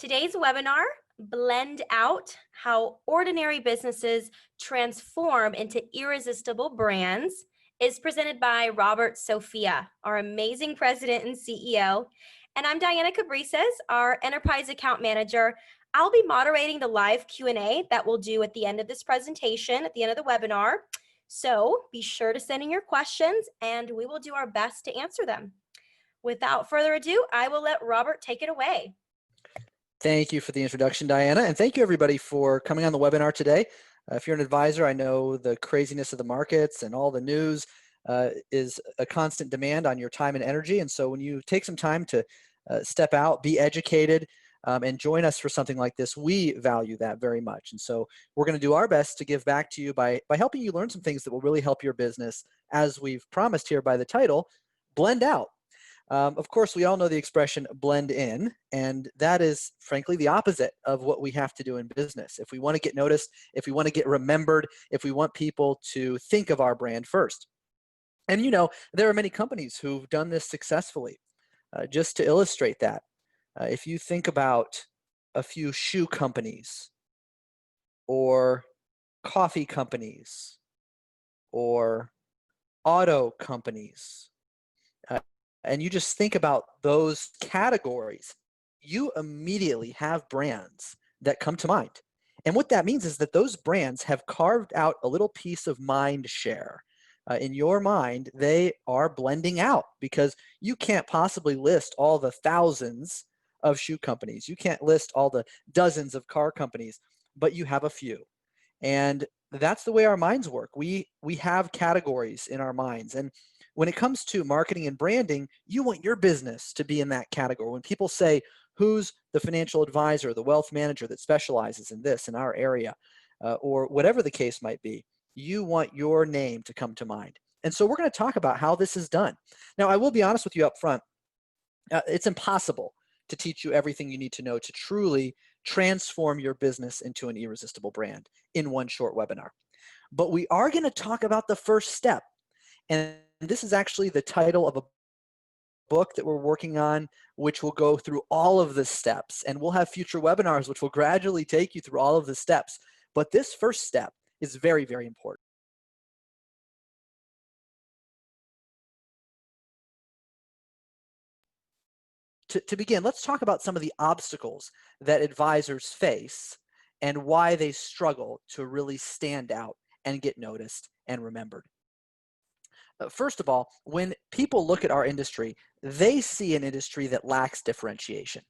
Today's webinar, Blend Out, How Ordinary Businesses Transform into Irresistible Brands, is presented by Robert Sofia, our amazing president and CEO. And I'm Diana Cabrices, our enterprise account manager. I'll be moderating the live Q&A that we'll do at the end of this presentation, at the end of the webinar. So be sure to send in your questions and we will do our best to answer them. Without further ado, I will let Robert take it away. Thank you for the introduction, Diana, and thank you everybody for coming on the webinar today. If you're an advisor, I know the craziness of the markets and all the news is a constant demand on your time and energy, and so when you take some time to step out, be educated, and join us for something like this, we value that very much. And so we're going to do our best to give back to you by helping you learn some things that will really help your business, as we've promised here by the title, Blend Out. Of course, we all know the expression blend in, and that is frankly the opposite of what we have to do in business. If we want to get noticed, if we want to get remembered, if we want people to think of our brand first. And you know, there are many companies who've done this successfully. Just to illustrate that, if you think about a few shoe companies or coffee companies or auto companies, and you just think about those categories, you immediately have brands that come to mind. And what that means is that those brands have carved out a little piece of mind share. In your mind, they are blending out because you can't possibly list all the thousands of shoe companies. You can't list all the dozens of car companies, but you have a few. And that's the way our minds work. We have categories in our minds. And when it comes to marketing and branding, you want your business to be in that category. When people say, who's the financial advisor, the wealth manager that specializes in this in our area, or whatever the case might be, you want your name to come to mind. And so we're going to talk about how this is done. Now, I will be honest with you up front. It's impossible to teach you everything you need to know to truly transform your business into an irresistible brand in one short webinar. But we are going to talk about the first step. And this is actually the title of a book that we're working on, which will go through all of the steps. And we'll have future webinars which will gradually take you through all of the steps. But this first step is very, very important. To begin, let's talk about some of the obstacles that advisors face and why they struggle to really stand out and get noticed and remembered. First of all, when people look at our industry, they see an industry that lacks differentiation.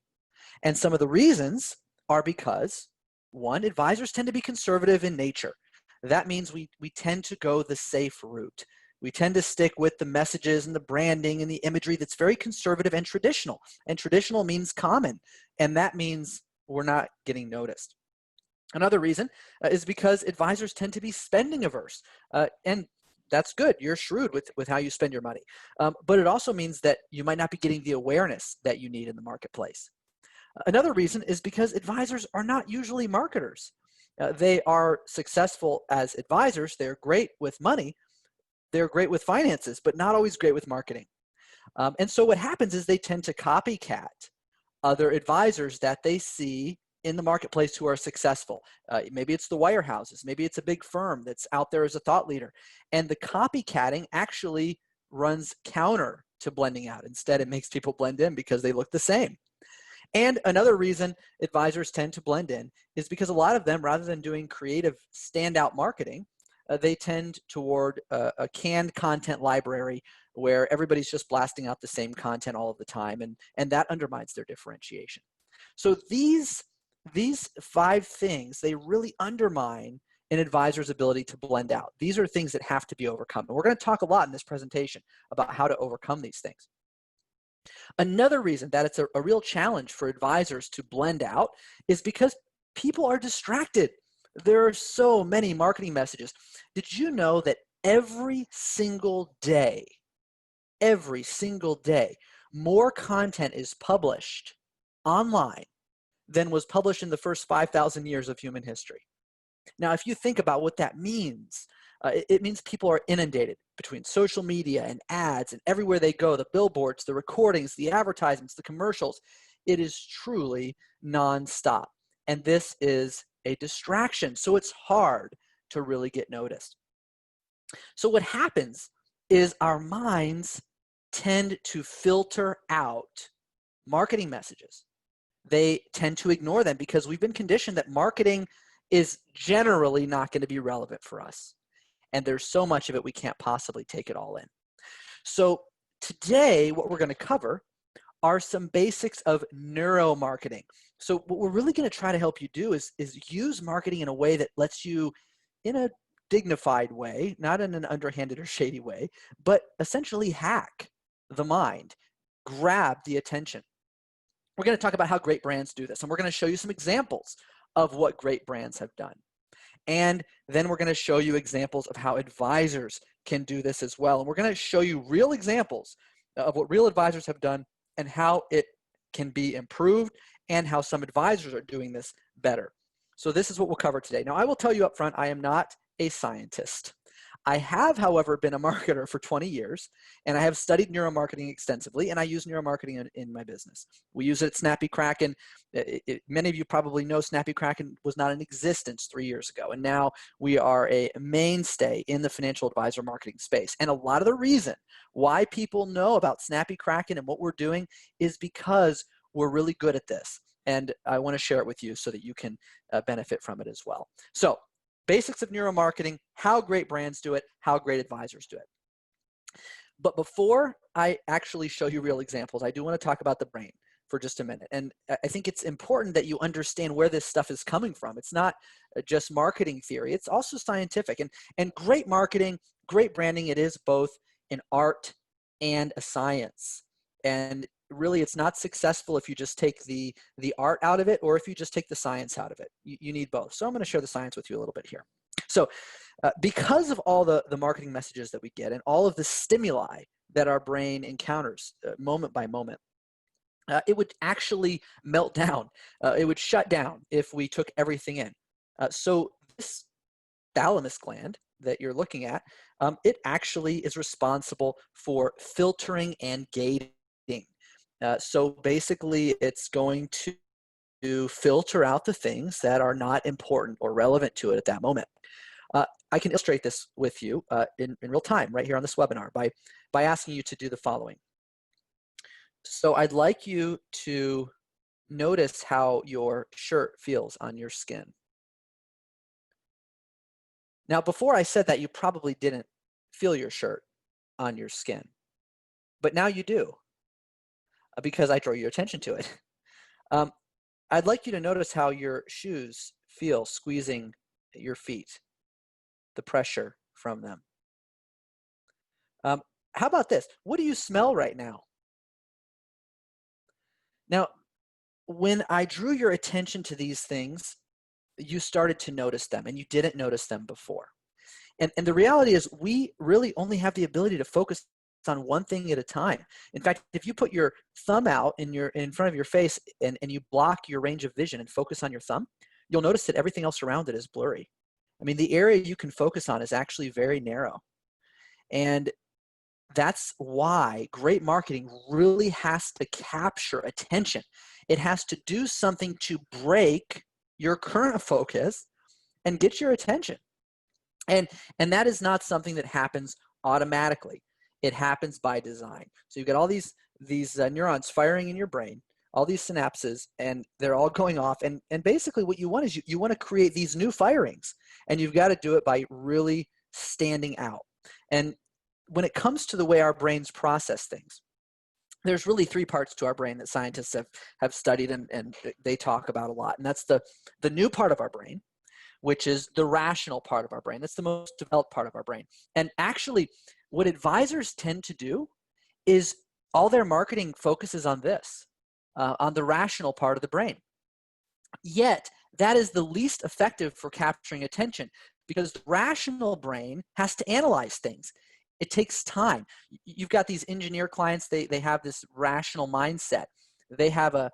And some of the reasons are because, one, advisors tend to be conservative in nature. That means we tend to go the safe route. We tend to stick with the messages and the branding and the imagery that's very conservative and traditional. And traditional means common, and that means we're not getting noticed. Another reason is because advisors tend to be spending averse. And that's good. You're shrewd with how you spend your money. But it also means that you might not be getting the awareness that you need in the marketplace. Another reason is because advisors are not usually marketers. They are successful as advisors. They're great with money. They're great with finances, but not always great with marketing. And so what happens is they tend to copycat other advisors that they see in the marketplace who are successful. Maybe it's the wirehouses. Maybe it's a big firm that's out there as a thought leader. And the copycatting actually runs counter to blending out. Instead, it makes people blend in because they look the same. And another reason advisors tend to blend in is because a lot of them, rather than doing creative standout marketing, they tend toward a canned content library where everybody's just blasting out the same content all of the time, and that undermines their differentiation. So these 5 things, they really undermine an advisor's ability to blend out. These are things that have to be overcome. And we're going to talk a lot in this presentation about how to overcome these things. Another reason that it's a real challenge for advisors to blend out is because people are distracted. There are so many marketing messages. Did you know that every single day, more content is published online than was published in the first 5,000 years of human history? Now, if you think about what that means, it means people are inundated between social media and ads and everywhere they go, the billboards, the recordings, the advertisements, the commercials. It is truly nonstop. And this is a distraction. So it's hard to really get noticed. So what happens is our minds tend to filter out marketing messages. They tend to ignore them because we've been conditioned that marketing is generally not going to be relevant for us. And there's so much of it, we can't possibly take it all in. So today, what we're going to cover are some basics of neuromarketing. So what we're really going to try to help you do is use marketing in a way that lets you, in a dignified way, not in an underhanded or shady way, but essentially hack the mind, grab the attention. We're going to talk about how great brands do this, and we're going to show you some examples of what great brands have done. And then we're going to show you examples of how advisors can do this as well. And we're going to show you real examples of what real advisors have done and how it can be improved and how some advisors are doing this better. So this is what we'll cover today. Now, I will tell you up front, I am not a scientist. I have, however, been a marketer for 20 years, and I have studied neuromarketing extensively, and I use neuromarketing in my business. We use it at Snappy Kraken. Many of you probably know Snappy Kraken was not in existence 3 years ago, and now we are a mainstay in the financial advisor marketing space. And a lot of the reason why people know about Snappy Kraken and what we're doing is because we're really good at this, and I want to share it with you so that you can benefit from it as well. So, basics of neuromarketing, how great brands do it, how great advisors do it. But before I actually show you real examples, I do want to talk about the brain for just a minute. And I think it's important that you understand where this stuff is coming from. It's not just marketing theory, it's also scientific. And great marketing, great branding, it is both an art and a science. And really, it's not successful if you just take the art out of it or if you just take the science out of it. You need both. So I'm going to share the science with you a little bit here. So because of all the marketing messages that we get and all of the stimuli that our brain encounters moment by moment, it would actually melt down. It would shut down if we took everything in. So this thalamus gland that you're looking at, it actually is responsible for filtering and gating. So basically, it's going to filter out the things that are not important or relevant to it at that moment. I can illustrate this with you in real time right here on this webinar by asking you to do the following. So I'd like you to notice how your shirt feels on your skin. Now, before I said that, you probably didn't feel your shirt on your skin, but now you do. Because I draw your attention to it. I'd like you to notice how your shoes feel squeezing your feet, the pressure from them. How about this? What do you smell right now? Now, when I drew your attention to these things, you started to notice them, and you didn't notice them before. And the reality is we really only have the ability to focus on one thing at a time. In fact, if you put your thumb out in front of your face and you block your range of vision and focus on your thumb, you'll notice that everything else around it is blurry. I mean, the area you can focus on is actually very narrow. And that's why great marketing really has to capture attention. It has to do something to break your current focus and get your attention. And that is not something that happens automatically. It happens by design. So you've got all these neurons firing in your brain, all these synapses, and they're all going off. And basically what you want is you want to create these new firings, and you've got to do it by really standing out. And when it comes to the way our brains process things, there's really three parts to our brain that scientists have studied and they talk about a lot. And that's the new part of our brain, which is the rational part of our brain. That's the most developed part of our brain. And actually, what advisors tend to do is all their marketing focuses on this, on the rational part of the brain. Yet, that is the least effective for capturing attention because the rational brain has to analyze things. It takes time. You've got these engineer clients, they have this rational mindset. They have a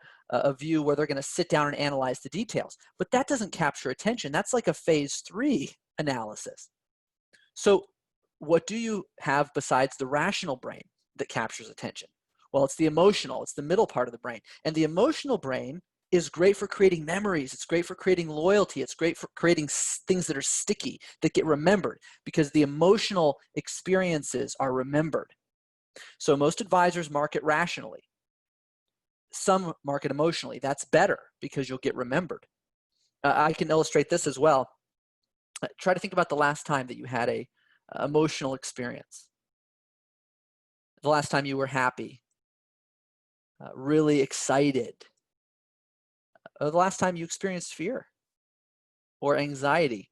view where they're going to sit down and analyze the details, but that doesn't capture attention. That's like a phase 3 analysis. So what do you have besides the rational brain that captures attention? Well, it's the emotional, it's the middle part of the brain. And the emotional brain is great for creating memories. It's great for creating loyalty. It's great for creating things that are sticky, that get remembered, because the emotional experiences are remembered. So most advisors market rationally. Some market emotionally. That's better because you'll get remembered. I can illustrate this as well. Try to think about the last time that you had a emotional experience. The last time you were happy, really excited. The last time you experienced fear or anxiety.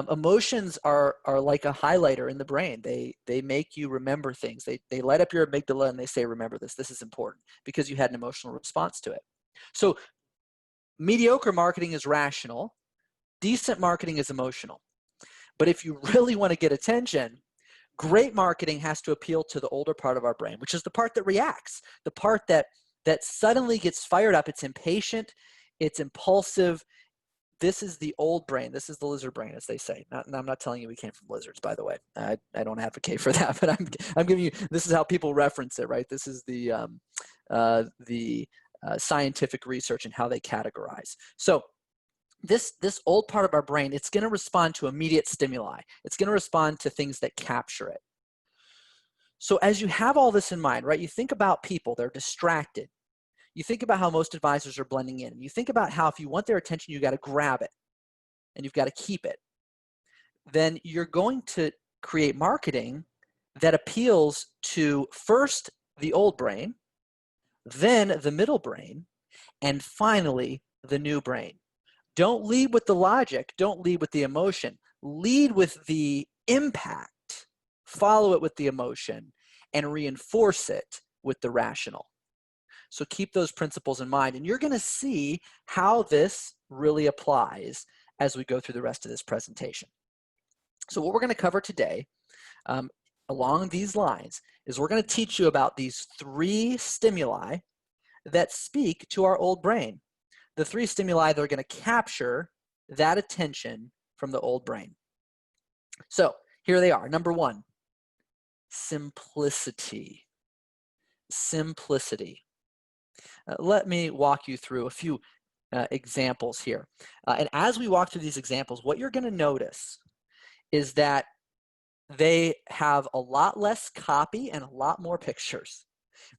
Emotions are like a highlighter in the brain. They make you remember things. They light up your amygdala and they say, remember this. This is important because you had an emotional response to it. So mediocre marketing is rational. Decent marketing is emotional. But if you really want to get attention, great marketing has to appeal to the older part of our brain, which is the part that reacts, the part that suddenly gets fired up. It's impatient, it's impulsive. This is the old brain. This is the lizard brain, as they say. I'm not telling you we came from lizards, by the way. I don't advocate for that, but I'm giving you, this is how people reference it, right? This is the scientific research and how they categorize. So this old part of our brain, it's going to respond to immediate stimuli. It's going to respond to things that capture it. So as you have all this in mind, right, you think about people, they're distracted. You think about how most advisors are blending in. You think about how if you want their attention, you got to grab it and you've got to keep it. Then you're going to create marketing that appeals to first the old brain, then the middle brain, and finally the new brain. Don't lead with the logic. Don't lead with the emotion. Lead with the impact. Follow it with the emotion and reinforce it with the rational. So keep those principles in mind, and you're going to see how this really applies as we go through the rest of this presentation. So what we're going to cover today along these lines is we're going to teach you about these 3 stimuli that speak to our old brain. The 3 stimuli that are going to capture that attention from the old brain. So here they are. Number 1, simplicity. Simplicity. Let me walk you through a few examples here. And as we walk through these examples, what you're going to notice is that they have a lot less copy and a lot more pictures.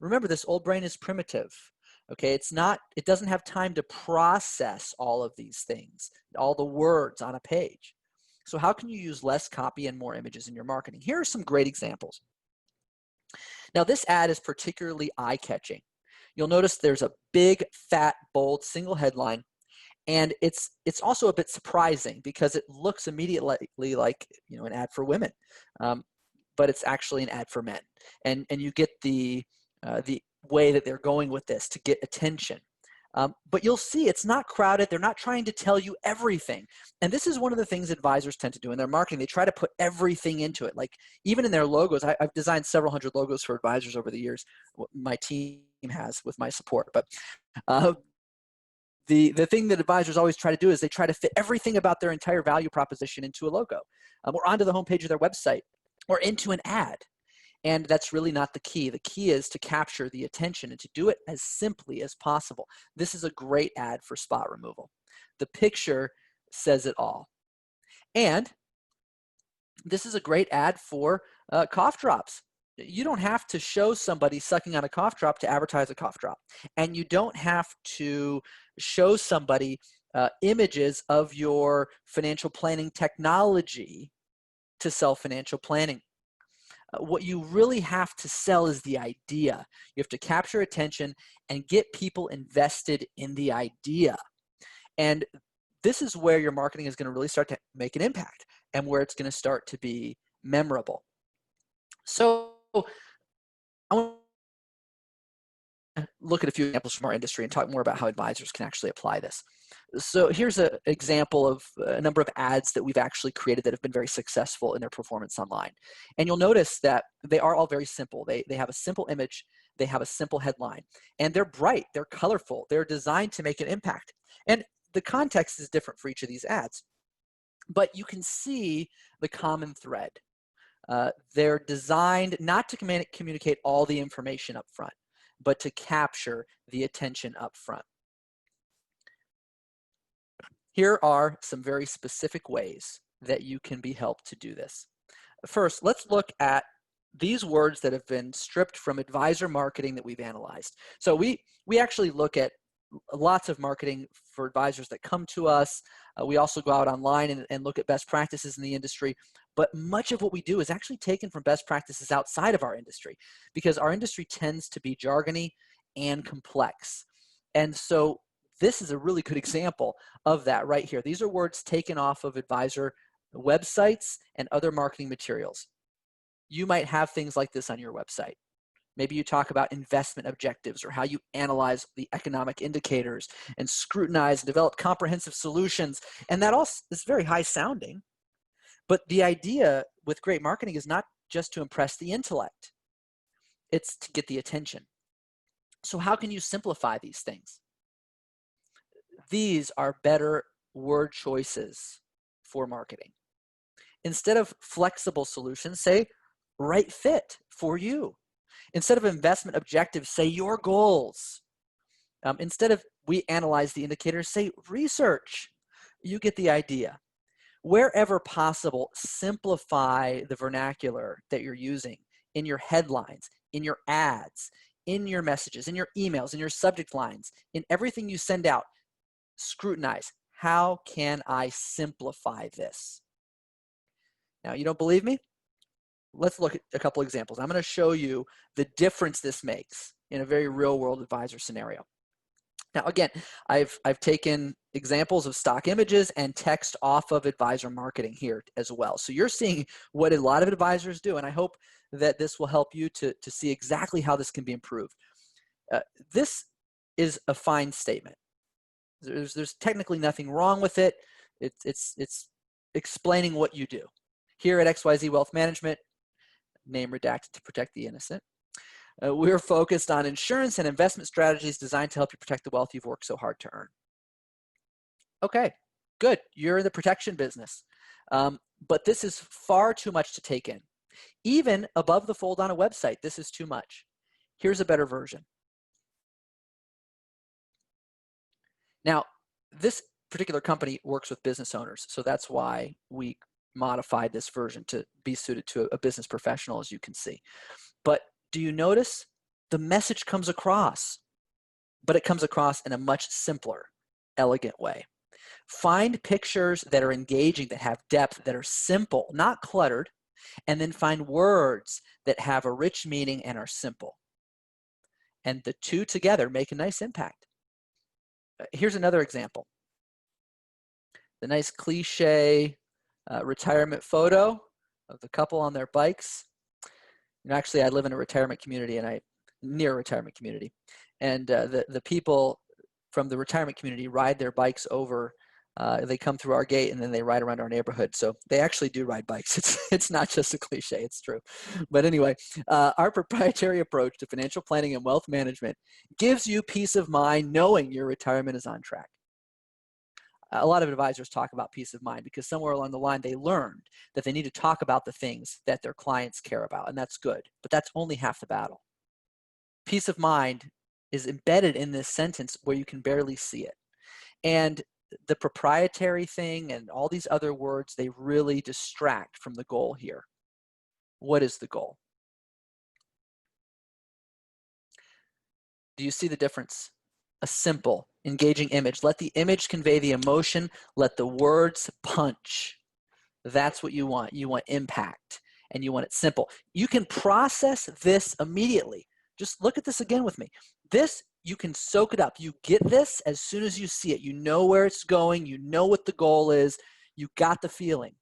Remember, this old brain is primitive. Okay, it doesn't have time to process all of these things, all the words on a page. So how can you use less copy and more images in your marketing? Here are some great examples. Now, this ad is particularly eye-catching. You'll notice there's a big, fat, bold, single headline, and it's also a bit surprising because it looks immediately like, you know, an ad for women, but it's actually an ad for men. And you get the way that they're going with this to get attention. But you'll see it's not crowded. They're not trying to tell you everything. And this is one of the things advisors tend to do in their marketing. They try to put everything into it. Like even in their logos, I've designed several hundred logos for advisors over the years. My team has with my support. But the thing that advisors always try to do is they try to fit everything about their entire value proposition into a logo or onto the homepage of their website or into an ad. And that's really not the key. The key is to capture the attention and to do it as simply as possible. This is a great ad for spot removal. The picture says it all. And this is a great ad for cough drops. You don't have to show somebody sucking on a cough drop to advertise a cough drop. And you don't have to show somebody images of your financial planning technology to sell financial planning. What you really have to sell is the idea. You have to capture attention and get people invested in the idea. And this is where your marketing is going to really start to make an impact and where it's going to start to be memorable. So I want to look at a few examples from our industry and talk more about how advisors can actually apply this. So here's an example of a number of ads that we've actually created that have been very successful in their performance online. And you'll notice that they are all very simple. They have a simple image, they have a simple headline, and they're bright, they're colorful, they're designed to make an impact. And the context is different for each of these ads, but you can see the common thread. They're designed not to communicate all the information up front, but to capture the attention up front. Here are some very specific ways that you can be helped to do this. First, let's look at these words that have been stripped from advisor marketing that we've analyzed. So we actually look at lots of marketing for advisors that come to us. We also go out online and look at best practices in the industry. But much of what we do is actually taken from best practices outside of our industry, because our industry tends to be jargony and complex. And so this is a really good example of that right here. These are words taken off of advisor websites and other marketing materials. You might have things like this on your website. Maybe you talk about investment objectives, or how you analyze the economic indicators and scrutinize and develop comprehensive solutions. And that all is very high sounding. But the idea with great marketing is not just to impress the intellect. It's to get the attention. So how can you simplify these things? These are better word choices for marketing. Instead of flexible solutions, say right fit for you. Instead of investment objectives, say your goals. Instead of we analyze the indicators, say research. You get the idea. Wherever possible, simplify the vernacular that you're using in your headlines, in your ads, in your messages, in your emails, in your subject lines, in everything you send out. Scrutinize. How can I simplify this? Now, you don't believe me? Let's look at a couple examples. I'm going to show you the difference this makes in a very real-world advisor scenario. Now, again, I've taken examples of stock images and text off of advisor marketing here as well. So you're seeing what a lot of advisors do, and I hope that this will help you to see exactly how this can be improved. This is a fine statement. There's technically nothing wrong with it. It's explaining what you do. Here at XYZ Wealth Management, name redacted to protect the innocent, we're focused on insurance and investment strategies designed to help you protect the wealth you've worked so hard to earn. Okay, good. You're in the protection business. But this is far too much to take in. Even above the fold on a website, this is too much. Here's a better version. Now, this particular company works with business owners, so that's why we modified this version to be suited to a business professional, as you can see. But do you notice the message comes across, but it comes across in a much simpler, elegant way. Find pictures that are engaging, that have depth, that are simple, not cluttered, and then find words that have a rich meaning and are simple. And the two together make a nice impact. Here's another example. The nice cliche retirement photo of the couple on their bikes. Actually, I live in a retirement community, and near a retirement community, and the people from the retirement community ride their bikes over. They come through our gate, and then they ride around our neighborhood. So they actually do ride bikes. It's not just a cliche. It's true. But anyway, our proprietary approach to financial planning and wealth management gives you peace of mind knowing your retirement is on track. A lot of advisors talk about peace of mind because somewhere along the line they learned that they need to talk about the things that their clients care about, and that's good, but that's only half the battle. Peace of mind is embedded in this sentence where you can barely see it. And the proprietary thing and all these other words, they really distract from the goal here. What is the goal? Do you see the difference? A simple, engaging image. Let the image convey the emotion. Let the words punch. That's what you want. You want impact, and you want it simple. You can process this immediately. Just look at this again with me. This, you can soak it up. You get this as soon as you see it. You know where it's going. You know what the goal is. You got the feeling.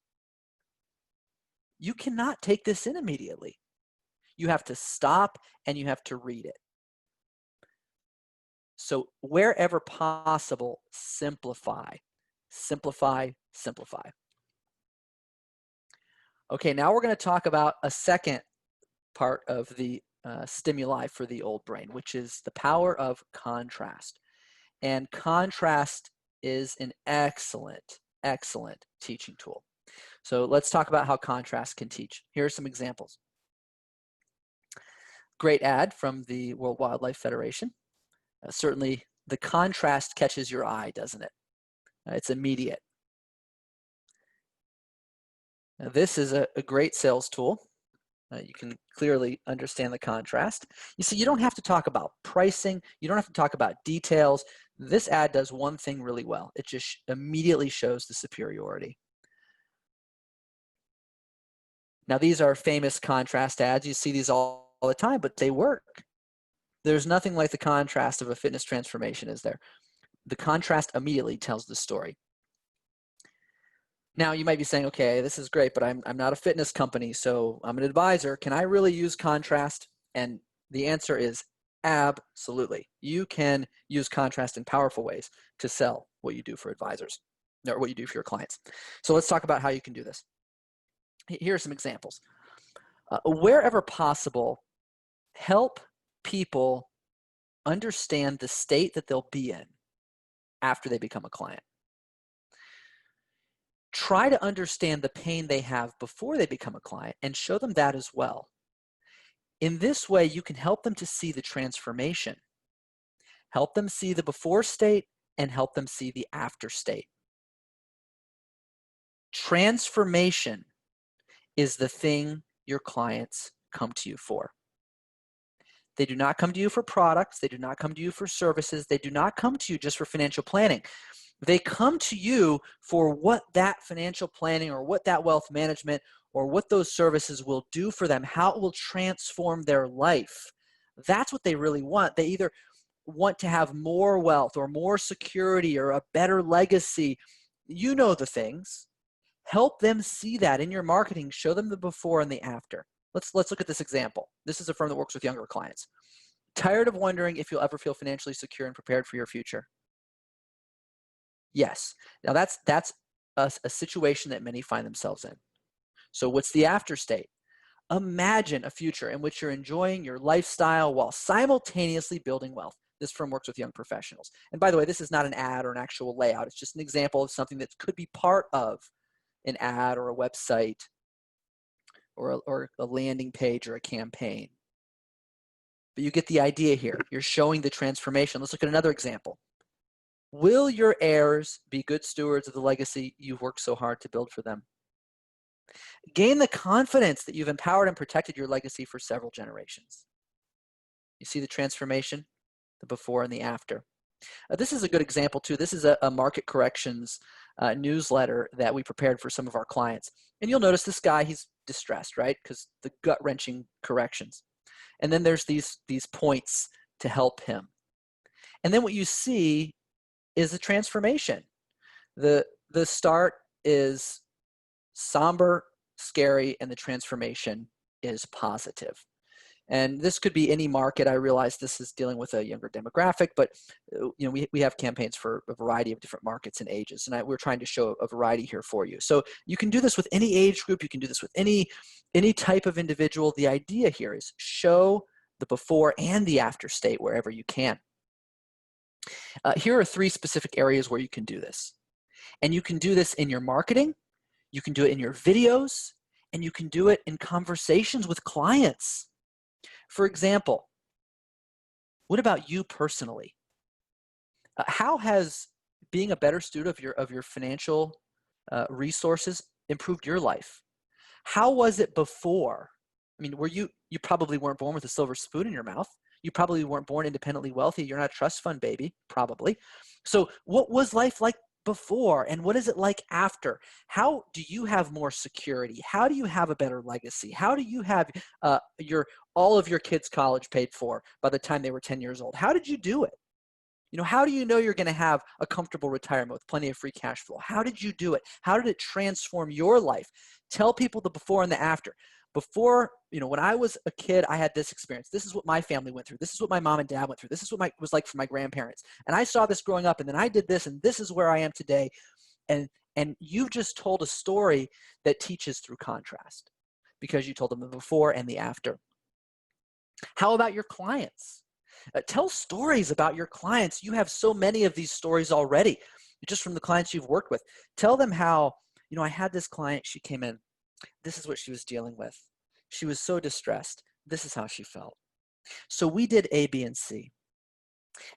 You cannot take this in immediately. You have to stop and you have to read it. So wherever possible, simplify, simplify, simplify. Okay, now we're going to talk about a second part of the stimuli for the old brain, which is the power of contrast. And contrast is an excellent, excellent teaching tool. So let's talk about how contrast can teach. Here are some examples. Great ad from the World Wildlife Federation. Certainly the contrast catches your eye, doesn't it? It's immediate. Now, this is a great sales tool. You can clearly understand the contrast. You see, you don't have to talk about pricing. You don't have to talk about details. This ad does one thing really well. It just immediately shows the superiority. Now, these are famous contrast ads. You see these all the time, but they work. There's nothing like the contrast of a fitness transformation, is there? The contrast immediately tells the story. Now, you might be saying, okay, this is great, but I'm not a fitness company, so I'm an advisor. Can I really use contrast? And the answer is absolutely. You can use contrast in powerful ways to sell what you do for advisors, or what you do for your clients. So let's talk about how you can do this. Here are some examples. Wherever possible, help people understand the state that they'll be in after they become a client. Try to understand the pain they have before they become a client and show them that as well. In this way, you can help them to see the transformation, help them see the before state, and help them see the after state. Transformation is the thing your clients come to you for. They do not come to you for products. They do not come to you for services. They do not come to you just for financial planning. They come to you for what that financial planning or what that wealth management or what those services will do for them, how it will transform their life. That's what they really want. They either want to have more wealth or more security or a better legacy. You know the things. Help them see that in your marketing. Show them the before and the after. Let's look at this example. This is a firm that works with younger clients. Tired of wondering if you'll ever feel financially secure and prepared for your future? Yes. Now that's a situation that many find themselves in. So what's the after state? Imagine a future in which you're enjoying your lifestyle while simultaneously building wealth. This firm works with young professionals. And by the way, this is not an ad or an actual layout. It's just an example of something that could be part of an ad or a website or a landing page or a campaign. But you get the idea here. You're showing the transformation. Let's look at another example. Will your heirs be good stewards of the legacy you've worked so hard to build for them? Gain the confidence that you've empowered and protected your legacy for several generations. You see the transformation, the before and the after. This is a good example too. This is a market corrections newsletter that we prepared for some of our clients. And you'll notice this guy, he's distressed, right? Because the gut-wrenching corrections. And then there's these points to help him. And then what you see is the transformation. The start is somber, scary, and the transformation is positive. And this could be any market. I realize this is dealing with a younger demographic, but we have campaigns for a variety of different markets and ages, and we're trying to show a variety here for you. So you can do this with any age group. You can do this with any type of individual. The idea here is show the before and the after state wherever you can. Here are 3 specific areas where you can do this. And you can do this in your marketing, you can do it in your videos, and you can do it in conversations with clients. For example, what about you personally? How has being a better steward of your financial resources improved your life? How was it before? I mean, you probably weren't born with a silver spoon in your mouth. You probably weren't born independently wealthy. You're not a trust fund baby, probably. So what was life like before, and what is it like after? How do you have more security? How do you have a better legacy? How do you have all of your kids' college paid for by the time they were 10 years old? How did you do it? How do you know you're going to have a comfortable retirement with plenty of free cash flow? How did you do it? How did it transform your life? Tell people the before and the after. Before, when I was a kid, I had this experience. This is what my family went through. This is what my mom and dad went through. This is what it was like for my grandparents. And I saw this growing up, and then I did this, and this is where I am today. And you've just told a story that teaches through contrast because you told them the before and the after. How about your clients? Tell stories about your clients. You have so many of these stories already, just from the clients you've worked with. Tell them how I had this client, she came in, this is what she was dealing with. She was so distressed. This is how she felt. So we did A, B, and C.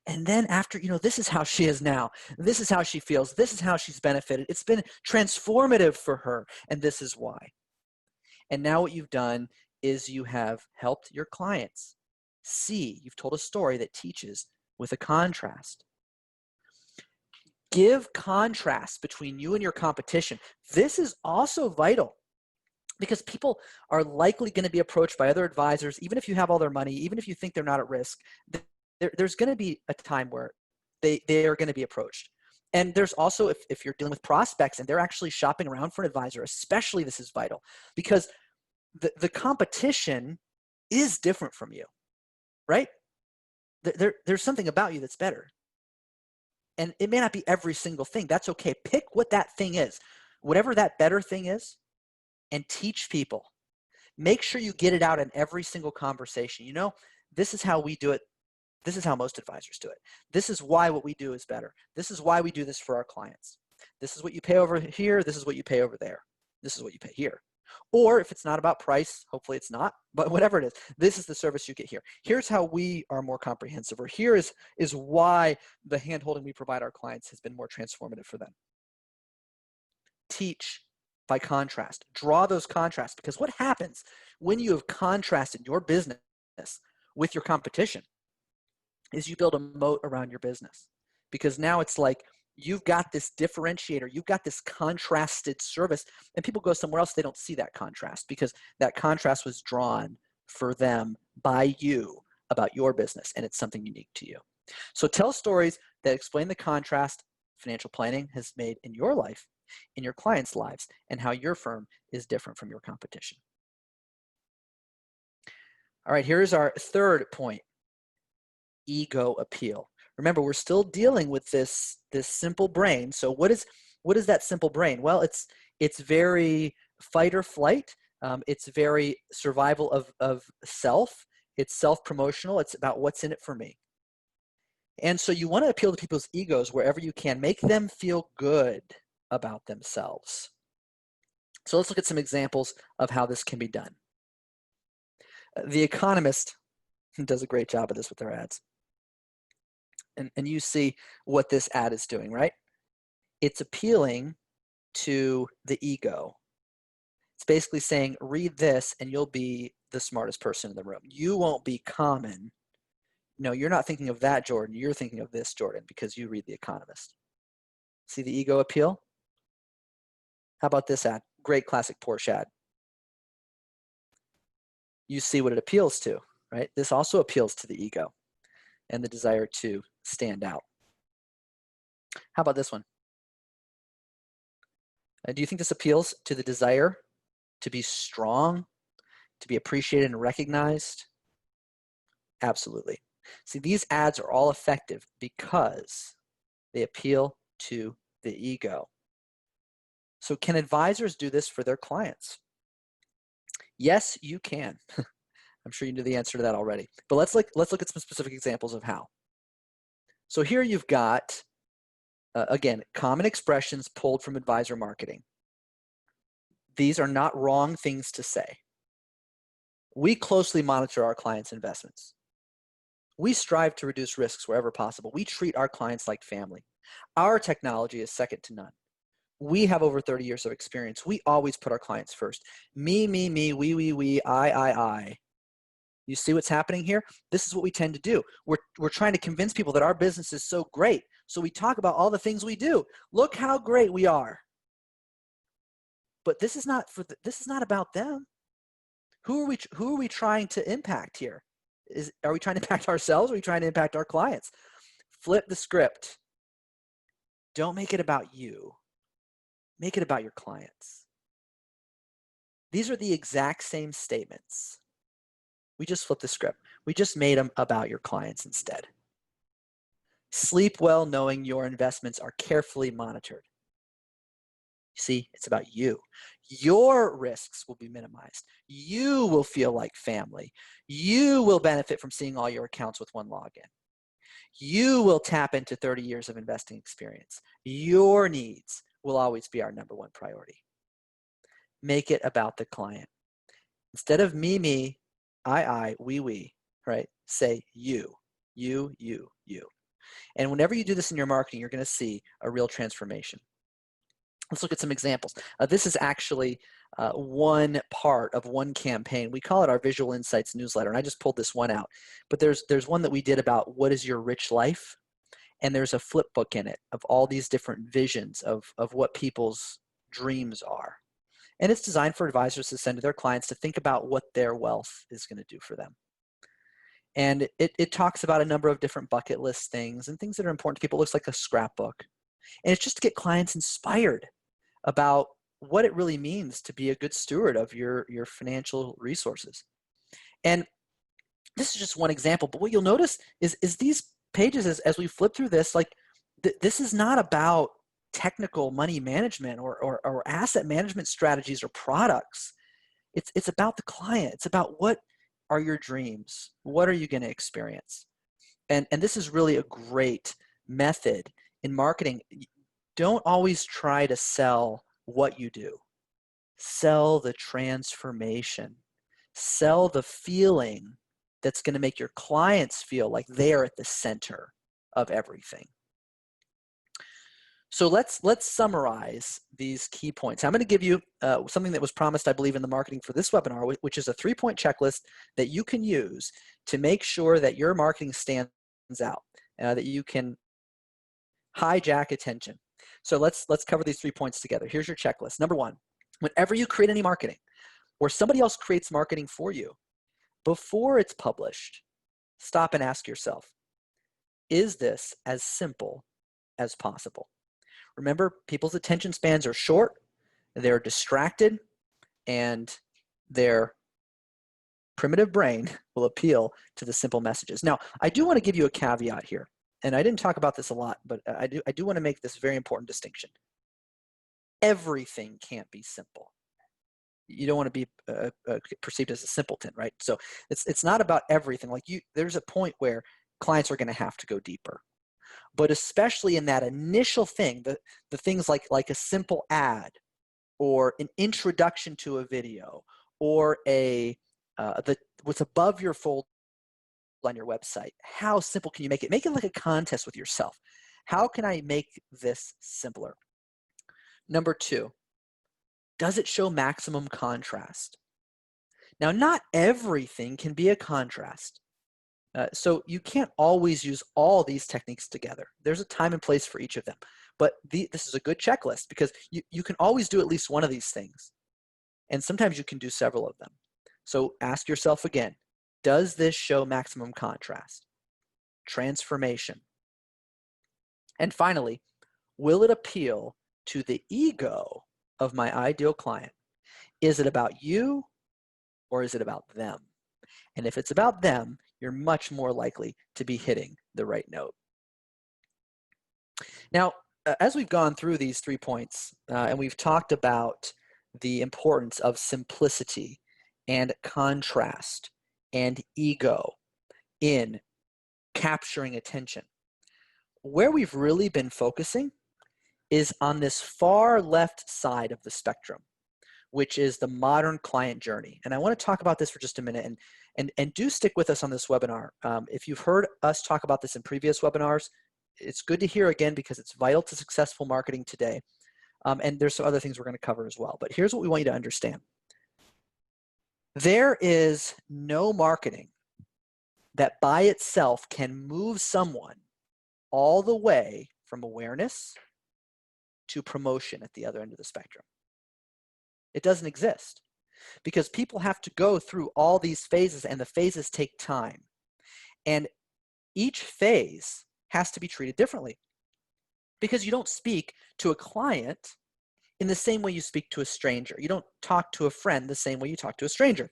And then after, this is how she is now. This is how she feels. This is how she's benefited. It's been transformative for her, and this is why. And now what you've done is you have helped your clients see. You've told a story that teaches with a contrast. Give contrast between you and your competition. This is also vital because people are likely going to be approached by other advisors, even if you have all their money, even if you think they're not at risk. There's going to be a time where they are going to be approached. And there's also, if you're dealing with prospects and they're actually shopping around for an advisor, especially this is vital because the competition is different from you, right? There's something about you that's better. And it may not be every single thing. That's okay. Pick what that thing is, whatever that better thing is, and teach people. Make sure you get it out in every single conversation. This is how we do it. This is how most advisors do it. This is why what we do is better. This is why we do this for our clients. This is what you pay over here. This is what you pay over there. This is what you pay here. Or if it's not about price, hopefully it's not, but whatever it is, this is the service you get here. Here's how we are more comprehensive, or here is why the handholding we provide our clients has been more transformative for them. Teach by contrast. Draw those contrasts, because what happens when you have contrasted your business with your competition is you build a moat around your business, because now it's like you've got this differentiator, you've got this contrasted service, and people go somewhere else, they don't see that contrast because that contrast was drawn for them by you about your business, and it's something unique to you. So tell stories that explain the contrast financial planning has made in your life, in your clients' lives, and how your firm is different from your competition. All right, here's our third point. Ego appeal. Remember, we're still dealing with this simple brain. So what is that simple brain? Well, it's very fight or flight. It's very survival of self. It's self-promotional. It's about what's in it for me. And so you want to appeal to people's egos wherever you can. Make them feel good about themselves. So let's look at some examples of how this can be done. The Economist does a great job of this with their ads. And you see what this ad is doing, right? It's appealing to the ego. It's basically saying, read this and you'll be the smartest person in the room. You won't be common. No, you're not thinking of that Jordan. You're thinking of this Jordan because you read The Economist. See the ego appeal? How about this ad? Great classic Porsche ad. You see what it appeals to, right? This also appeals to the ego and the desire to stand out. How about this one? Do you think this appeals to the desire to be strong, to be appreciated and recognized? Absolutely. See, these ads are all effective because they appeal to the ego. So can advisors do this for their clients? Yes, you can. I'm sure you knew the answer to that already. But let's look at some specific examples of how. So here you've got, again, common expressions pulled from advisor marketing. These are not wrong things to say. We closely monitor our clients' investments. We strive to reduce risks wherever possible. We treat our clients like family. Our technology is second to none. We have over 30 years of experience. We always put our clients first. Me, we, I. You see what's happening here? This is what we tend to do. We're trying to convince people that our business is so great. So we talk about all the things we do. Look how great we are. But this is not about them. Who are we trying to impact here? Are we trying to impact ourselves? Or are we trying to impact our clients? Flip the script. Don't make it about you. Make it about your clients. These are the exact same statements. We just flipped the script. We just made them about your clients instead. Sleep well knowing your investments are carefully monitored. You see, it's about you. Your risks will be minimized. You will feel like family. You will benefit from seeing all your accounts with one login. You will tap into 30 years of investing experience. Your needs will always be our number one priority. Make it about the client. Instead of me, I, we, right? Say you. And whenever you do this in your marketing, you're going to see a real transformation. Let's look at some examples. This is actually one part of one campaign. We call it our Visual Insights newsletter, and I just pulled this one out. But there's one that we did about what is your rich life, and there's a flip book in it of all these different visions of what people's dreams are. And it's designed for advisors to send to their clients to think about what their wealth is going to do for them. And it talks about a number of different bucket list things and things that are important to people. It looks like a scrapbook. And it's just to get clients inspired about what it really means to be a good steward of your financial resources. And this is just one example, but what you'll notice is these pages, as we flip through this, like this is not about technical money management or asset management strategies or products. It's about the client. It's about what are your dreams? What are you going to experience? And this is really a great method in marketing. Don't always try to sell what you do. Sell the transformation. Sell the feeling that's going to make your clients feel like they are at the center of everything. So let's summarize these key points. I'm going to give you something that was promised, I believe, in the marketing for this webinar, which is a 3-point checklist that you can use to make sure that your marketing stands out, that you can hijack attention. So let's cover these 3 points together. Here's your checklist. Number 1, whenever you create any marketing or somebody else creates marketing for you, before it's published, stop and ask yourself, is this as simple as possible? Remember, people's attention spans are short, they're distracted, and their primitive brain will appeal to the simple messages. Now, I do want to give you a caveat here, and I didn't talk about this a lot, but I do want to make this very important distinction. Everything can't be simple. You don't want to be perceived as a simpleton, right? So it's not about everything. Like there's a point where clients are going to have to go deeper. But especially in that initial thing, the things like a simple ad or an introduction to a video or what's above your fold on your website, how simple can you make it? Make it like a contest with yourself. How can I make this simpler? Number 2, does it show maximum contrast? Now, not everything can be a contrast. So you can't always use all these techniques together. There's a time and place for each of them. But this is a good checklist because you can always do at least one of these things. And sometimes you can do several of them. So ask yourself again, does this show maximum contrast? Transformation. And finally, will it appeal to the ego of my ideal client? Is it about you or is it about them? And if it's about them, you're much more likely to be hitting the right note. Now, as we've gone through these 3 points, and we've talked about the importance of simplicity and contrast and ego in capturing attention, where we've really been focusing is on this far left side of the spectrum, which is the modern client journey. And I want to talk about this for just a minute, and do stick with us on this webinar. If you've heard us talk about this in previous webinars, it's good to hear again because it's vital to successful marketing today. And there's some other things we're going to cover as well. But here's what we want you to understand. There is no marketing that by itself can move someone all the way from awareness to promotion at the other end of the spectrum. It doesn't exist because people have to go through all these phases, and the phases take time. And each phase has to be treated differently because you don't speak to a client in the same way you speak to a stranger. You don't talk to a friend the same way you talk to a stranger.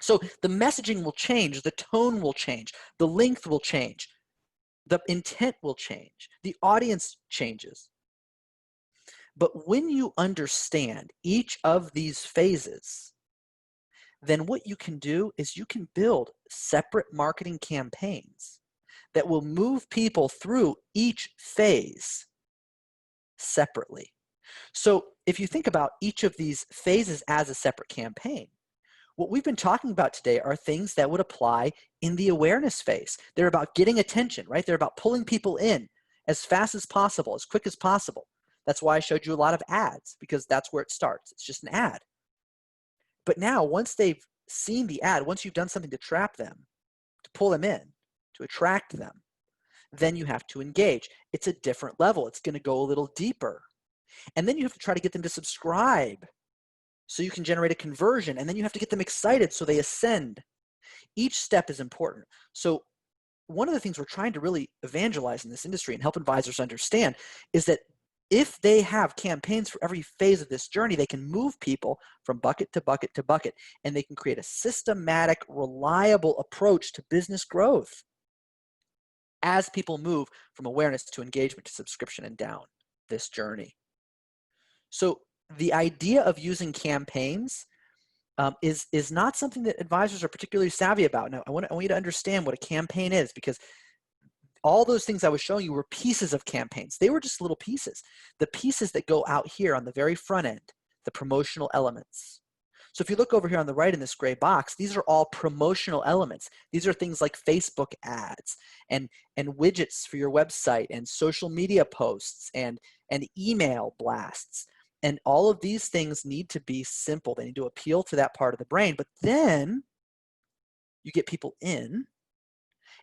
So the messaging will change, the tone will change, the length will change, the intent will change, the audience changes. But when you understand each of these phases, then what you can do is you can build separate marketing campaigns that will move people through each phase separately. So if you think about each of these phases as a separate campaign, what we've been talking about today are things that would apply in the awareness phase. They're about getting attention, right? They're about pulling people in as fast as possible, as quick as possible. That's why I showed you a lot of ads, because that's where it starts. It's just an ad. But now, once they've seen the ad, once you've done something to trap them, to pull them in, to attract them, then you have to engage. It's a different level. It's going to go a little deeper. And then you have to try to get them to subscribe so you can generate a conversion. And then you have to get them excited so they ascend. Each step is important. So one of the things we're trying to really evangelize in this industry and help advisors understand is that if they have campaigns for every phase of this journey, they can move people from bucket to bucket to bucket, and they can create a systematic, reliable approach to business growth as people move from awareness to engagement to subscription and down this journey. So the idea of using campaigns is not something that advisors are particularly savvy about. Now, I want you to understand what a campaign is, because all those things I was showing you were pieces of campaigns. They were just little pieces. The pieces that go out here on the very front end, the promotional elements. So if you look over here on the right in this gray box, these are all promotional elements. These are things like Facebook ads and widgets for your website and social media posts and email blasts. And all of these things need to be simple. They need to appeal to that part of the brain. But then you get people in,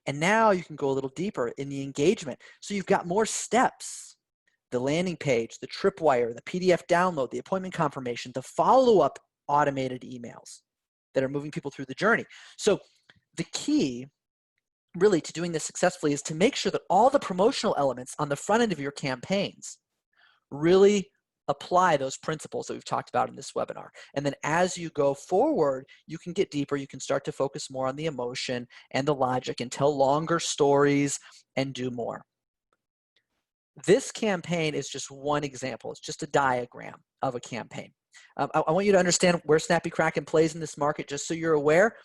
and now you can go a little deeper in the engagement. So you've got more steps: the landing page, the tripwire, the PDF download, the appointment confirmation, the follow-up automated emails that are moving people through the journey. So the key really to doing this successfully is to make sure that all the promotional elements on the front end of your campaigns really apply those principles that we've talked about in this webinar. And then as you go forward, you can get deeper. You can start to focus more on the emotion and the logic and tell longer stories and do more. This campaign is just one example. It's just a diagram of a campaign. I want you to understand where Snappy Kraken plays in this market, just so you're aware.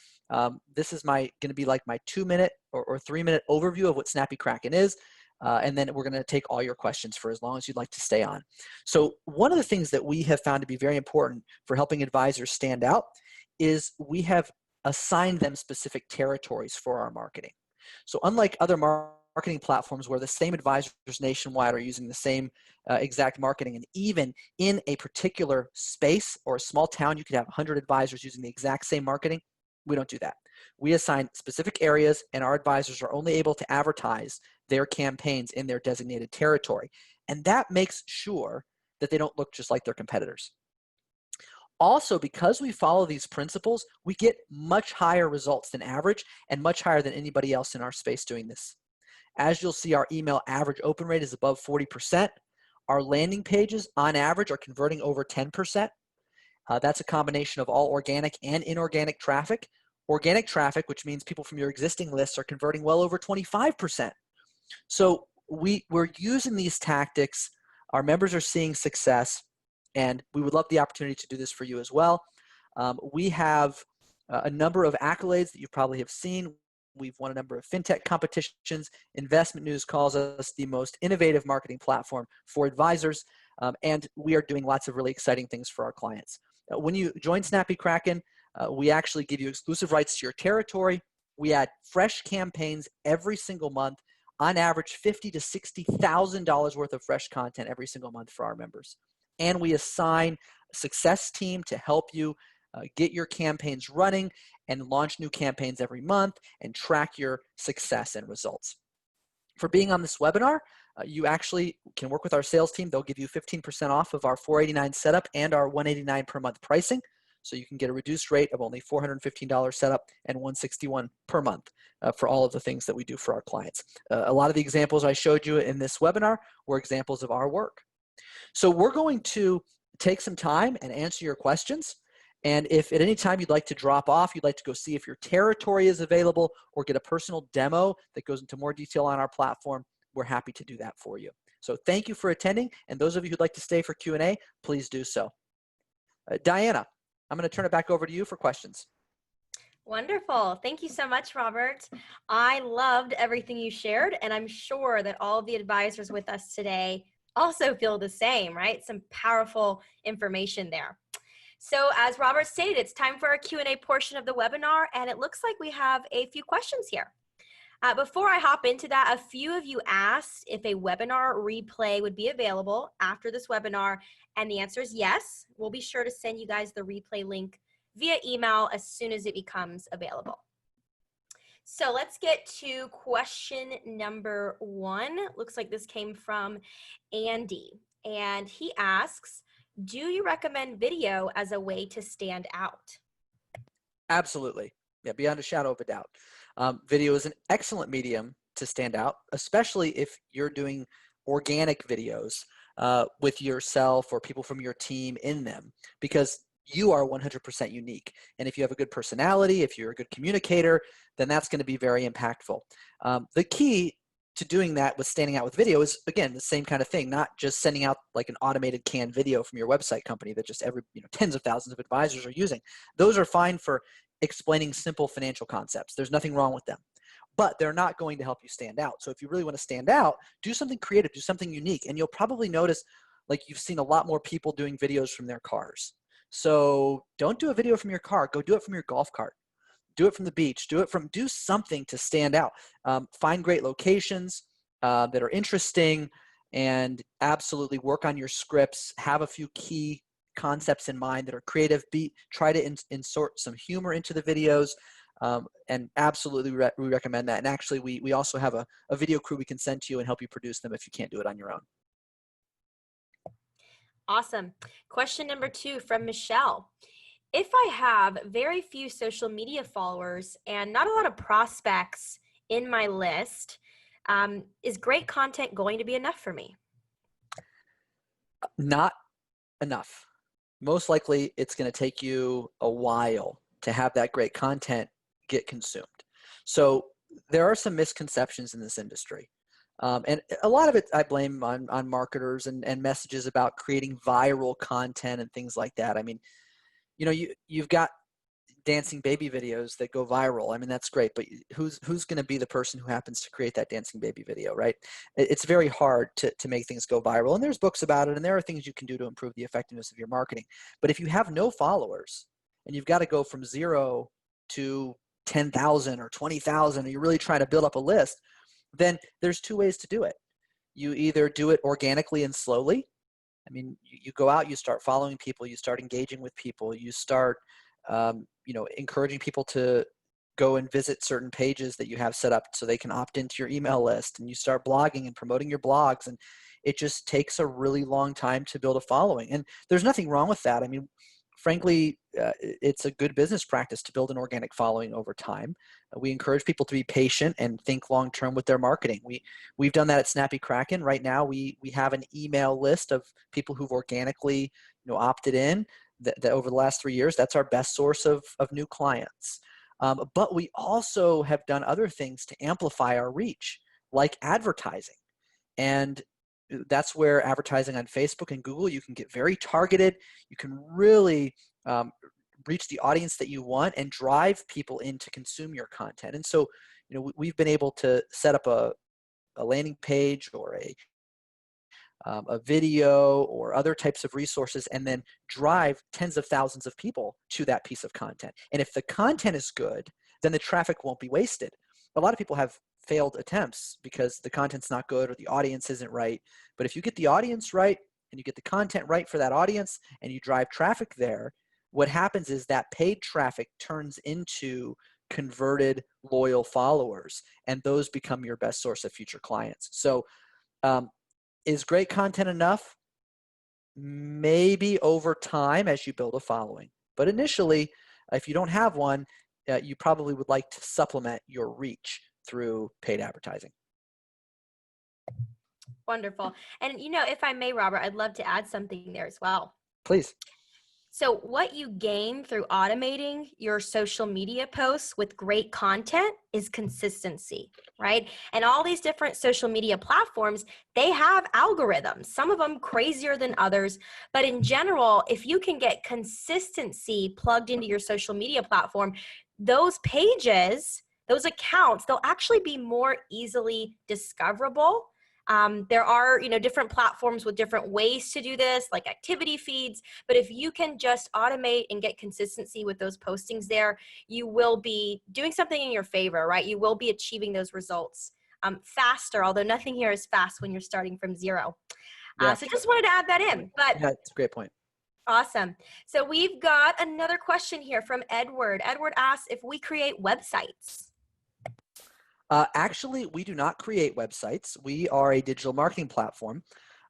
This is going to be like my 2-minute or 3-minute overview of what Snappy Kraken is. And then we're going to take all your questions for as long as you'd like to stay on. So one of the things that we have found to be very important for helping advisors stand out is we have assigned them specific territories for our marketing. So unlike other marketing platforms where the same advisors nationwide are using the same exact marketing, and even in a particular space or a small town, you could have 100 advisors using the exact same marketing. We don't do that. We assign specific areas, and our advisors are only able to advertise their campaigns in their designated territory. And that makes sure that they don't look just like their competitors. Also, because we follow these principles, we get much higher results than average and much higher than anybody else in our space doing this. As you'll see, our email average open rate is above 40%. Our landing pages on average are converting over 10%. That's a combination of all organic and inorganic traffic. Organic traffic, which means people from your existing lists, are converting well over 25%. So we're using these tactics. Our members are seeing success, and we would love the opportunity to do this for you as well. We have a number of accolades that you probably have seen. We've won a number of fintech competitions. Investment News calls us the most innovative marketing platform for advisors, and we are doing lots of really exciting things for our clients. When you join Snappy Kraken, we actually give you exclusive rights to your territory. We add fresh campaigns every single month, on average $50,000 to $60,000 worth of fresh content every single month for our members. And we assign a success team to help you get your campaigns running and launch new campaigns every month and track your success and results. For being on this webinar, you actually can work with our sales team. They'll give you 15% off of our $489 setup and our $189 per month pricing. So you can get a reduced rate of only $415 setup and $161 per month for all of the things that we do for our clients. A lot of the examples I showed you in this webinar were examples of our work. So we're going to take some time and answer your questions. And if at any time you'd like to drop off, you'd like to go see if your territory is available or get a personal demo that goes into more detail on our platform, we're happy to do that for you. So thank you for attending. And those of you who'd like to stay for Q&A, please do so. Diana, I'm going to turn it back over to you for questions. Wonderful. Thank you so much, Robert. I loved everything you shared, and I'm sure that all of the advisors with us today also feel the same, right? Some powerful information there. So as Robert stated, it's time for our Q&A portion of the webinar, and it looks like we have a few questions here. Before I hop into that, a few of you asked if a webinar replay would be available after this webinar, and the answer is yes. We'll be sure to send you guys the replay link via email as soon as it becomes available. So let's get to question number 1. Looks like this came from Andy, and he asks, do you recommend video as a way to stand out? Absolutely. Yeah, beyond a shadow of a doubt. Video is an excellent medium to stand out, especially if you're doing organic videos with yourself or people from your team in them, because you are 100% unique. And if you have a good personality, if you're a good communicator, then that's going to be very impactful. The key to doing that with standing out with video is, again, the same kind of thing, not just sending out like an automated canned video from your website company that just tens of thousands of advisors are using. Those are fine for explaining simple financial concepts. There's nothing wrong with them, but they're not going to help you stand out. So if you really want to stand out, do something creative, do something unique. And you'll probably notice like you've seen a lot more people doing videos from their cars. So don't do a video from your car, go do it from your golf cart. Do it from the beach, do something to stand out. Find great locations that are interesting, and absolutely work on your scripts. Have a few key concepts in mind that are creative. Try to insert some humor into the videos, and absolutely we recommend that. And actually we also have a video crew we can send to you and help you produce them if you can't do it on your own. Awesome. Question number 2 from Michelle. If I have very few social media followers and not a lot of prospects in my list, is great content going to be enough for me? Not enough. Most likely it's going to take you a while to have that great content get consumed. So there are some misconceptions in this industry. And a lot of it I blame on marketers and messages about creating viral content and things like that. I mean, you've got dancing baby videos that go viral. I mean, that's great, but who's going to be the person who happens to create that dancing baby video, right? It's very hard to make things go viral. And there's books about it, and there are things you can do to improve the effectiveness of your marketing. But if you have no followers and you've got to go from 0 to 10,000 or 20,000, and you're really trying to build up a list, then there's 2 ways to do it. You either do it organically and slowly. I mean, you go out, you start following people, you start engaging with people, you start, encouraging people to go and visit certain pages that you have set up so they can opt into your email list, and you start blogging and promoting your blogs. And it just takes a really long time to build a following. And there's nothing wrong with that. I mean, frankly, it's a good business practice to build an organic following over time. We encourage people to be patient and think long-term with their marketing. We've done that at Snappy Kraken. Right now, we have an email list of people who've organically, opted in. That over the last 3 years, that's our best source of new clients. But we also have done other things to amplify our reach, like advertising. And that's where advertising on Facebook and Google, you can get very targeted. You can really reach the audience that you want and drive people in to consume your content. And so, we've been able to set up a landing page or a video or other types of resources, and then drive tens of thousands of people to that piece of content. And if the content is good, then the traffic won't be wasted. A lot of people have failed attempts because the content's not good or the audience isn't right. But if you get the audience right and you get the content right for that audience and you drive traffic there, what happens is that paid traffic turns into converted loyal followers, and those become your best source of future clients. So is great content enough? Maybe over time as you build a following. But initially, if you don't have one, you probably would like to supplement your reach through paid advertising. Wonderful. And if I may, Robert, I'd love to add something there as well. Please. So what you gain through automating your social media posts with great content is consistency, right? And all these different social media platforms, they have algorithms, some of them crazier than others. But in general, if you can get consistency plugged into your social media platform, those pages, those accounts, they'll actually be more easily discoverable There are, different platforms with different ways to do this, like activity feeds. But if you can just automate and get consistency with those postings there, you will be doing something in your favor, right? You will be achieving those results faster, although nothing here is fast when you're starting from zero. Yeah. So just wanted to add that in. But Yeah, it's a great point. awesome. So we've got another question here from Edward. Edward asks if we create websites. Actually, we do not create websites. We are a digital marketing platform,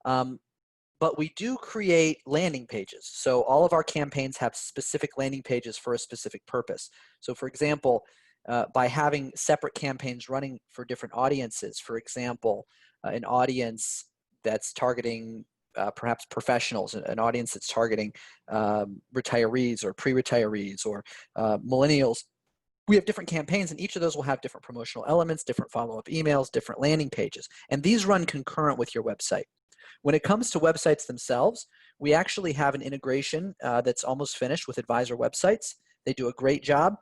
but we do create landing pages. So all of our campaigns have specific landing pages for a specific purpose. So for example, by having separate campaigns running for different audiences, for example, an audience that's targeting perhaps professionals, an audience that's targeting retirees or pre-retirees or millennials, we have different campaigns, and each of those will have different promotional elements, different follow-up emails, different landing pages, and these run concurrent with your website. When it comes to websites themselves, we actually have an integration that's almost finished with Advisor Websites. They do a great job.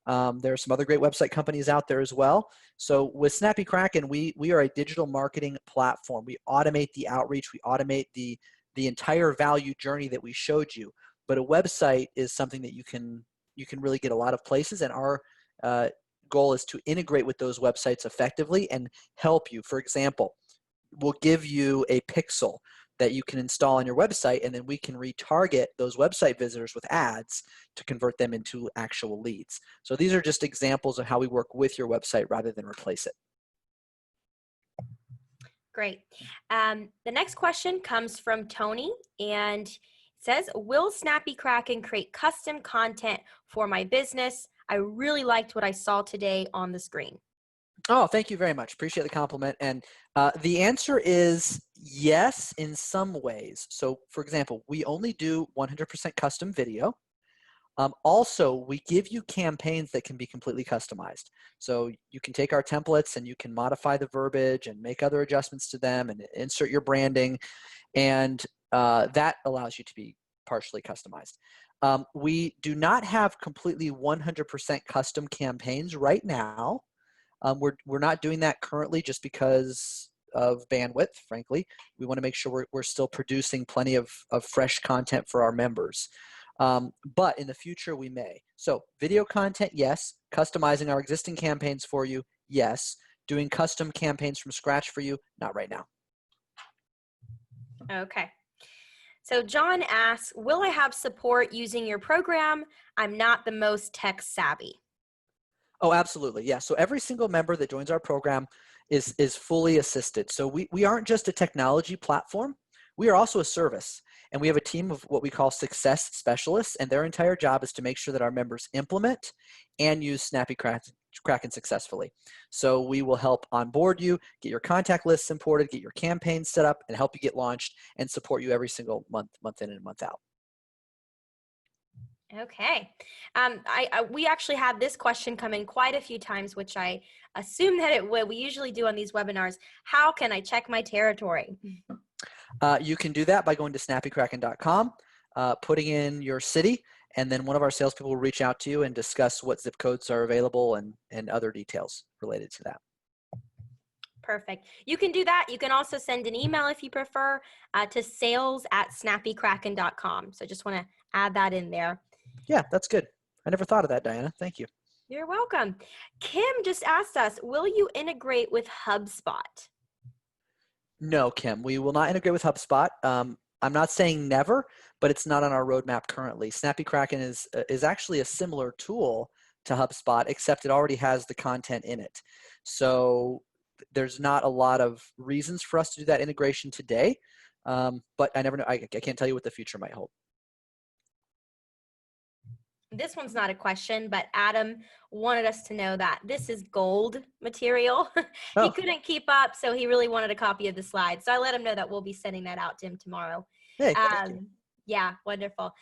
There are some other great website companies out there as well. So with Snappy Kraken, we are a digital marketing platform. We automate the outreach. We automate the entire value journey that we showed you. But a website is something that you can really get a lot of places, and our goal is to integrate with those websites effectively and help you. For example, we'll give you a pixel that you can install on your website, and then we can retarget those website visitors with ads to convert them into actual leads. So these are just examples of how we work with your website rather than replace it. Great. The next question comes from Tony, and it says, will Snappy Kraken create custom content for my business? I really liked what I saw today on the screen. Oh, thank you very much. Appreciate the compliment. And the answer is yes, in some ways. So for example, we only do 100% custom video. Also, we give you campaigns that can be completely customized. So you can take our templates and you can modify the verbiage and make other adjustments to them and insert your branding. And that allows you to be partially customized. We do not have completely 100% custom campaigns right now. We're not doing that currently just because of bandwidth, frankly. We want to make sure we're still producing plenty of fresh content for our members. But in the future, we may. So video content, yes. Customizing our existing campaigns for you, yes. Doing custom campaigns from scratch for you, not right now. Okay. So John asks, will I have support using your program? I'm not the most tech savvy. Oh, absolutely. Yeah. So every single member that joins our program is fully assisted. So we aren't just a technology platform. We are also a service. And we have a team of what we call success specialists, and their entire job is to make sure that our members implement and use Snappy Kraken successfully. So we will help onboard you, get your contact lists imported, get your campaigns set up, and help you get launched and support you every single month in and month out. Okay. We actually had this question come in quite a few times, which I assume that it would. We usually do on these webinars. How can I check my territory? You can do that by going to snappykraken.com, putting in your city, and then one of our salespeople will reach out to you and discuss what zip codes are available and other details related to that. Perfect. You can do that. You can also send an email if you prefer to sales@snappykraken.com. So just want to add that in there. Yeah, that's good. I never thought of that, Diana. Thank you. You're welcome. Kim just asked us, will you integrate with HubSpot? No, Kim, we will not integrate with HubSpot. I'm not saying never, but it's not on our roadmap currently. Snappy Kraken is actually a similar tool to HubSpot, except it already has the content in it. So there's not a lot of reasons for us to do that integration today, but I never know. I can't tell you what the future might hold. This one's not a question, but Adam wanted us to know that this is gold material. Oh. He couldn't keep up, so he really wanted a copy of the slides. So I let him know that we'll be sending that out to him tomorrow. Hey, thank you. Yeah, wonderful.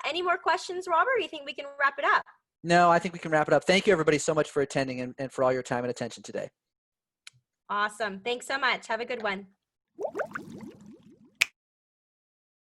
Any more questions, Robert? Or you think we can wrap it up? No, I think we can wrap it up. Thank you, everybody, so much for attending and for all your time and attention today. Awesome. Thanks so much. Have a good one.